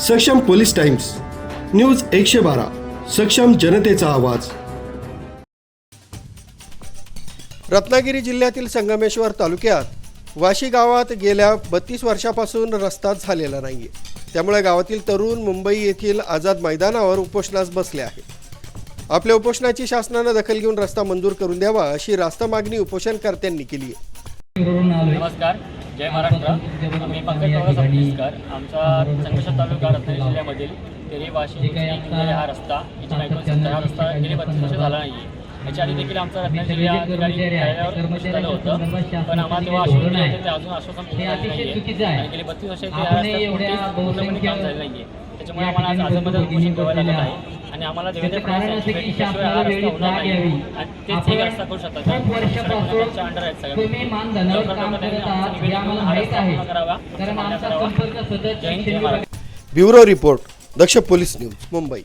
सक्षम police times, news 112, सक्षम जनतेचा आवाज। रत्नागिरी जिल्ह्यातील संगमेश्वर तालुक्यात वाशी गावात गेल्या 32 वर्षापासून रस्ता झालेला नाहीये। त्यामुळे गावातील तरुण मुंबई येथील आझाद मैदानावर उपोषणास बसले आहेत। आपल्या उपोषणाची शासनाने दखल घेऊन रस्ता मंजूर करून द्यावा अशी रास्त मागणी उपोषणकर्त्यांनी केली आहे। नमस्कार, जय महाराष्ट्र। मी पंकज सबनीसकर। आमचा संगमेश्वर तालुका रत्नागिरी जिल्ह्यामधील तेरी वाशी हा रस्ता हा रस्ता गेली 32 वर्ष झाला नाही। याच्या आधी देखील आमचा रत्नागिरी जिल्हा अधिकारी कार्यालयावर झालं होतं, पण आम्हाला तेव्हा आश्वासन होते ते अजून आश्वासन पूर्ण झाले नाही आहे। गेली 32 वर्षाची हा रस्ता पूर्णपणे काम झालं नाही आहे। त्याच्यामुळे आम्हाला आज आझादमध्ये उपोषण ठेवायला लागत आहे आणि आम्हाला देवेंद्र फडणवीस यांची भेटीशिवाय हा रस्ता होणार नाही आणि तेच एक रस्ता करू शकतात। अंडर आहेत सगळ्यांनी करावा। जय हिंद, जय महाराष्ट्र। ब्युरो रिपोर्ट, दक्ष पोलीस न्यूज, मुंबई।